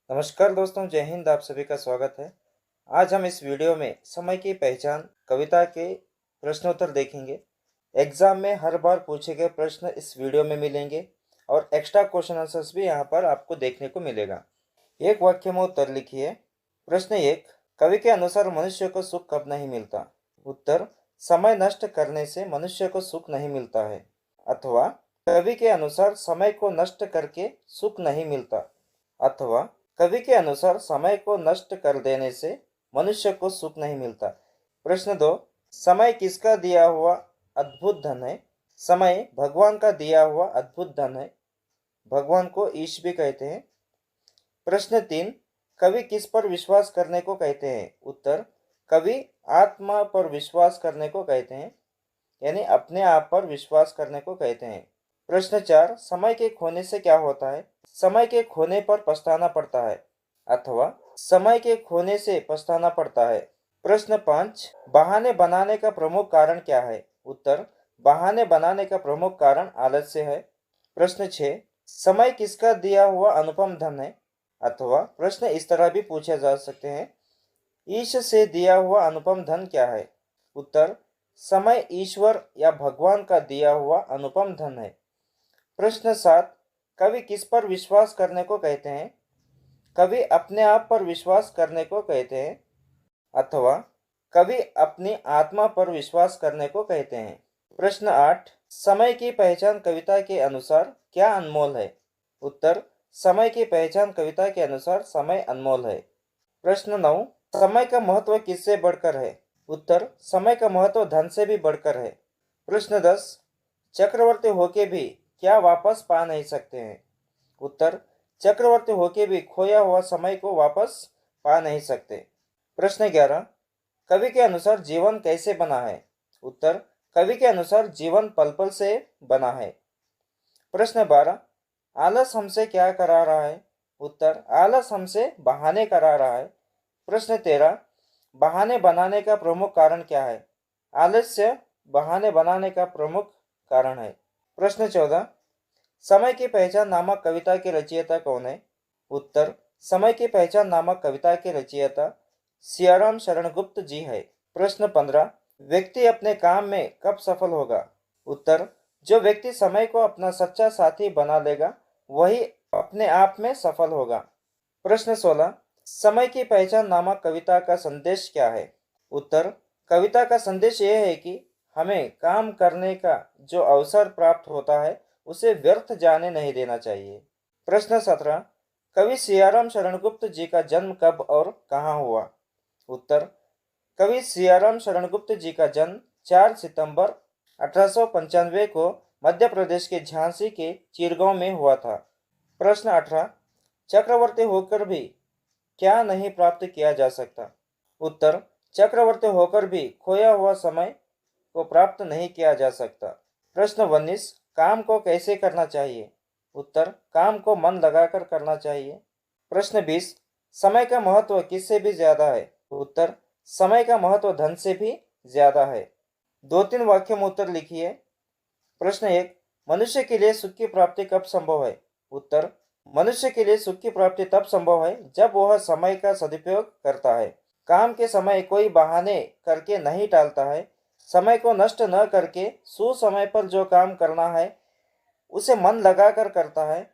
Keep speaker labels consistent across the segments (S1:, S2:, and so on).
S1: नमस्कार दोस्तों, जय हिंद। आप सभी का स्वागत है। आज हम इस वीडियो में समय की पहचान कविता के प्रश्नोत्तर देखेंगे। एग्जाम में हर बार पूछे गए प्रश्न इस वीडियो में मिलेंगे और एक्स्ट्रा क्वेश्चन आंसर्स भी यहाँ पर आपको देखने को मिलेगा। एक वाक्य में उत्तर लिखिए। प्रश्न एक, कवि के अनुसार मनुष्य को सुख कब नहीं मिलता? उत्तर, समय नष्ट करने से मनुष्य को सुख नहीं मिलता है। अथवा कवि के अनुसार समय को नष्ट करके सुख नहीं मिलता। अथवा कवि के अनुसार समय को नष्ट कर देने से मनुष्य को सुख नहीं मिलता। प्रश्न दो, समय किसका दिया हुआ अद्भुत धन है? समय भगवान का दिया हुआ अद्भुत धन है। भगवान को ईश भी कहते हैं। प्रश्न तीन, कवि किस पर विश्वास करने को कहते हैं? उत्तर, कवि आत्मा पर विश्वास करने को कहते हैं, यानी अपने आप पर विश्वास करने को कहते हैं। प्रश्न चार, समय के खोने से क्या होता है? समय के खोने पर पछताना पड़ता है। अथवा समय के खोने से पछताना पड़ता है। प्रश्न पाँच, बहाने बनाने का प्रमुख कारण क्या है? उत्तर, बहाने बनाने का प्रमुख कारण आलस्य है। प्रश्न छः, समय किसका दिया हुआ अनुपम धन है? अथवा प्रश्न इस तरह भी पूछे जा सकते हैं, ईश से दिया हुआ अनुपम धन क्या है? उत्तर, समय ईश्वर या भगवान का दिया हुआ अनुपम धन है। प्रश्न सात, कवि किस पर विश्वास करने को कहते हैं? कवि अपने आप पर विश्वास करने को कहते हैं। अथवा कवि अपनी आत्मा पर विश्वास करने को कहते हैं। प्रश्न आठ, समय की पहचान कविता के अनुसार क्या अनमोल है? उत्तर, समय की पहचान कविता के अनुसार समय अनमोल है। प्रश्न नौ, समय का महत्व किससे बढ़कर है? उत्तर, समय का महत्व धन से भी बढ़कर है। प्रश्न 10, चक्रवर्ती होके भी क्या वापस पा नहीं सकते हैं? उत्तर, चक्रवर्ती होके भी खोया हुआ समय को वापस पा नहीं सकते। प्रश्न 11, कवि के अनुसार जीवन कैसे बना है? उत्तर, कवि के अनुसार जीवन पल पल से बना है। प्रश्न 12, आलस हमसे क्या करा रहा है? उत्तर, आलस हमसे बहाने करा रहा है। प्रश्न 13, बहाने बनाने का प्रमुख कारण क्या है? आलस्य बहाने बनाने का प्रमुख कारण है। प्रश्न 14, समय की पहचान नामक कविता के रचयिता कौन है? उत्तर, समय की पहचान नामक कविता के रचयिता सियाराम शरणगुप्त जी है। प्रश्न 15, व्यक्ति अपने काम में कब सफल होगा? उत्तर, जो व्यक्ति समय को अपना सच्चा साथी बना लेगा वही अपने आप में सफल होगा। प्रश्न 16, समय की पहचान नामक कविता का संदेश क्या है? उत्तर, कविता का संदेश यह है कि हमें काम करने का जो अवसर प्राप्त होता है उसे व्यर्थ जाने नहीं देना चाहिए। प्रश्न 17, कवि सियाराम शरणगुप्त जी का जन्म कब और कहाँ हुआ? उत्तर, कवि सियाराम शरणगुप्त जी का जन्म 4 सितंबर 1895 को मध्य प्रदेश के झांसी के चिरगांव में हुआ था। प्रश्न 18, चक्रवर्ती होकर भी क्या नहीं प्राप्त किया जा सकता? उत्तर, चक्रवर्ती होकर भी खोया हुआ समय को प्राप्त नहीं किया जा सकता। प्रश्न 19, काम को कैसे करना चाहिए? उत्तर, काम को मन लगाकर करना चाहिए। प्रश्न 20, समय का महत्व किससे भी ज्यादा है? उत्तर, समय का महत्व धन से भी ज्यादा है। 2-3 वाक्य में उत्तर लिखिए। प्रश्न 1, मनुष्य के लिए सुख की प्राप्ति कब संभव है? उत्तर, मनुष्य के लिए सुख की प्राप्ति तब संभव है जब वह समय का सदुपयोग करता है, काम के समय कोई बहाने करके नहीं टालता है, समय को नष्ट न करके सुसमय पर जो काम करना है उसे मन लगाकर करता है।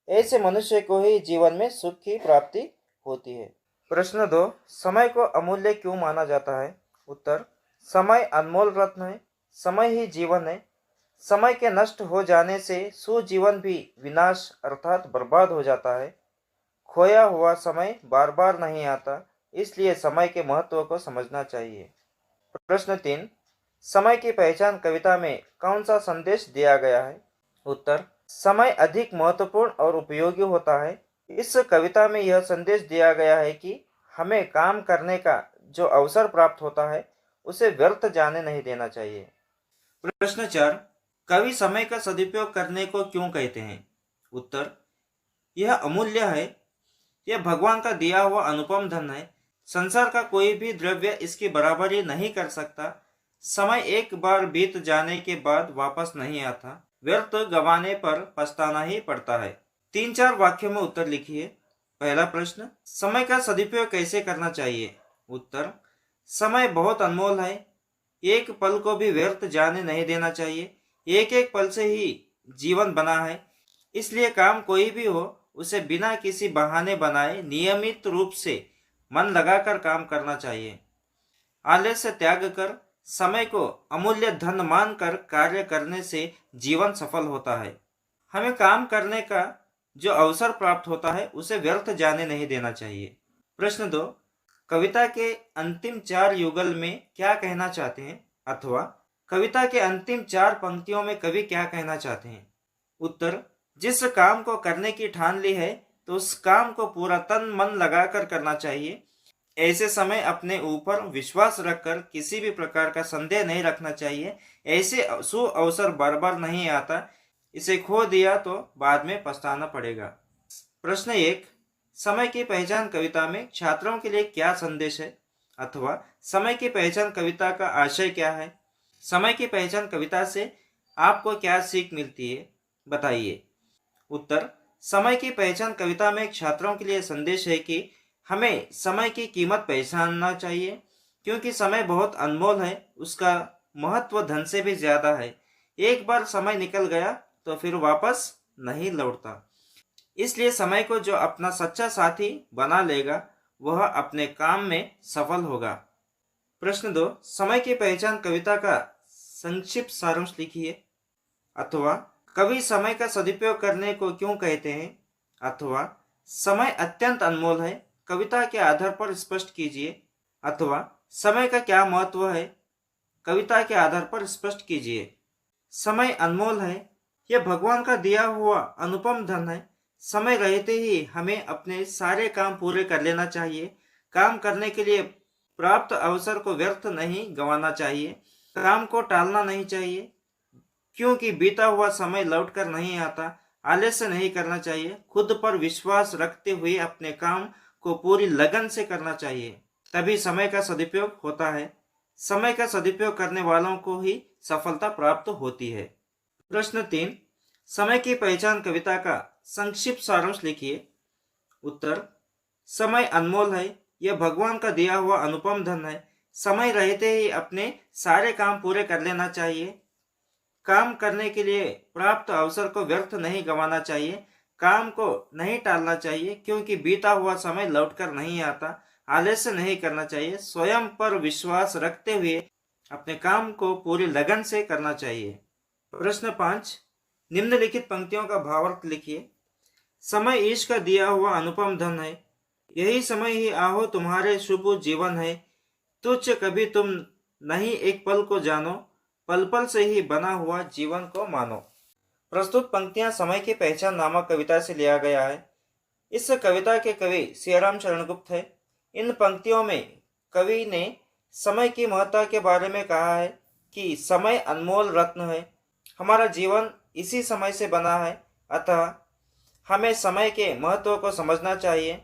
S1: ऐसे मनुष्य को ही जीवन में सुख की प्राप्ति होती है। प्रश्न 2, समय को अमूल्य क्यों माना जाता है? उत्तर, समय अनमोल रत्न है, समय ही जीवन है। समय के नष्ट हो जाने से सुजीवन भी विनाश अर्थात बर्बाद हो जाता है। खोया हुआ समय बार बार नहीं आता, इसलिए समय के महत्व को समझना चाहिए। प्रश्न 3, समय की पहचान कविता में कौन सा संदेश दिया गया है? उत्तर, समय अधिक महत्वपूर्ण और उपयोगी होता है। इस कविता में यह संदेश दिया गया है कि हमें काम करने का जो अवसर प्राप्त होता है उसे व्यर्थ जाने नहीं देना चाहिए। प्रश्न 4, कवि समय का सदुपयोग करने को क्यों कहते हैं? उत्तर, यह अमूल्य है, यह भगवान का दिया हुआ अनुपम धन है। संसार का कोई भी द्रव्य इसकी बराबरी नहीं कर सकता। समय एक बार बीत जाने के बाद वापस नहीं आता, व्यर्थ गंवाने पर पछताना ही पड़ता है। 3-4 वाक्यों में उत्तर लिखिए। पहला प्रश्न, समय का सदुपयोग कैसे करना चाहिए? उत्तर, समय बहुत अनमोल है, एक पल को भी व्यर्थ जाने नहीं देना चाहिए। एक एक पल से ही जीवन बना है, इसलिए काम कोई भी हो उसे बिना किसी बहाने बनाए नियमित रूप से मन लगाकर काम करना चाहिए। आलस्य त्याग कर समय को अमूल्य धन मानकर कार्य करने से जीवन सफल होता है। हमें काम करने का जो अवसर प्राप्त होता है उसे व्यर्थ जाने नहीं देना चाहिए। प्रश्न 2, कविता के अंतिम 4 युगल में क्या कहना चाहते हैं? अथवा कविता के अंतिम 4 पंक्तियों में कवि क्या कहना चाहते हैं? उत्तर, जिस काम को करने की ठान ली है तो उस काम को पूरा तन मन लगाकर करना चाहिए। ऐसे समय अपने ऊपर विश्वास रखकर किसी भी प्रकार का संदेह नहीं रखना चाहिए। ऐसे सु अवसर बार बार नहीं आता, इसे खो दिया तो बाद में पछताना पड़ेगा। प्रश्न 1, समय की पहचान कविता में छात्रों के लिए क्या संदेश है? अथवा समय की पहचान कविता का आशय क्या है? समय की पहचान कविता से आपको क्या सीख मिलती है, बताइए। उत्तर, समय की पहचान कविता में छात्रों के लिए संदेश है कि हमें समय की कीमत पहचानना चाहिए, क्योंकि समय बहुत अनमोल है, उसका महत्व धन से भी ज्यादा है। एक बार समय निकल गया तो फिर वापस नहीं लौटता। इसलिए समय को जो अपना सच्चा साथी बना लेगा वह अपने काम में सफल होगा। प्रश्न 2, समय की पहचान कविता का संक्षिप्त सारांश लिखिए। अथवा कवि समय का सदुपयोग करने को क्यों कहते हैं? अथवा समय अत्यंत अनमोल है, कविता के आधार पर स्पष्ट कीजिए। अथवा समय का क्या महत्व है, कविता के आधार पर स्पष्ट कीजिए। समय अनमोल है, यह भगवान का दिया हुआ अनुपम धन है। समय रहते ही हमें अपने सारे काम पूरे कर लेना चाहिए। काम करने के लिए प्राप्त अवसर को व्यर्थ नहीं गंवाना चाहिए। काम को टालना नहीं चाहिए, क्योंकि बीता हुआ समय लौट कर नहीं आता। आलस्य नहीं करना चाहिए, खुद पर विश्वास रखते हुए अपने काम को पूरी लगन से करना चाहिए, तभी समय का सदुपयोग होता है। समय का सदुपयोग करने वालों को ही सफलता प्राप्त होती है। प्रश्न 3, समय की पहचान कविता का संक्षिप्त सारांश लिखिए। उत्तर, समय अनमोल है, यह भगवान का दिया हुआ अनुपम धन है। समय रहते ही अपने सारे काम पूरे कर लेना चाहिए। काम करने के लिए प्राप्त अवसर को व्यर्थ नहीं गंवाना चाहिए। काम को नहीं टालना चाहिए, क्योंकि बीता हुआ समय लौटकर नहीं आता। आलस्य नहीं करना चाहिए, स्वयं पर विश्वास रखते हुए अपने काम को पूरी लगन से करना चाहिए। प्रश्न 5, निम्नलिखित पंक्तियों का भावार्थ लिखिए। समय ईश का दिया हुआ अनुपम धन है, यही समय ही आहो तुम्हारे शुभ जीवन है। तुच्छ कभी तुम नहीं एक पल को जानो, पल पल से ही बना हुआ जीवन को मानो। प्रस्तुत पंक्तियां समय की पहचान नामक कविता से लिया गया है। इस कविता के कवि सियाराम शरण गुप्त है। इन पंक्तियों में कवि ने समय की महत्ता के बारे में कहा है कि समय अनमोल रत्न है, हमारा जीवन इसी समय से बना है, अतः हमें समय के महत्व को समझना चाहिए।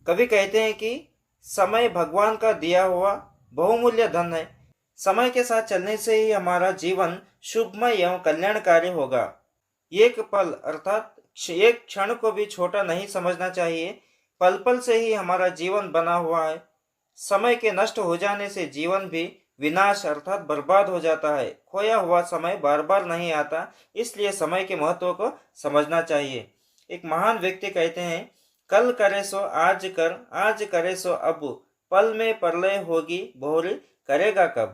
S1: कवि कहते हैं कि समय भगवान का दिया हुआ बहुमूल्य धन है। समय के साथ चलने से ही हमारा जीवन शुभमय एवं कल्याणकारी होगा। एक पल अर्थात एक क्षण को भी छोटा नहीं समझना चाहिए। पल पल से ही हमारा जीवन बना हुआ है। समय के नष्ट हो जाने से जीवन भी विनाश अर्थात बर्बाद हो जाता है। खोया हुआ समय बार बार नहीं आता, इसलिए समय के महत्व को समझना चाहिए। एक महान व्यक्ति कहते हैं, कल करे सो आज कर, आज करे सो अब, पल में प्रलय होगी बहुरी करेगा कब।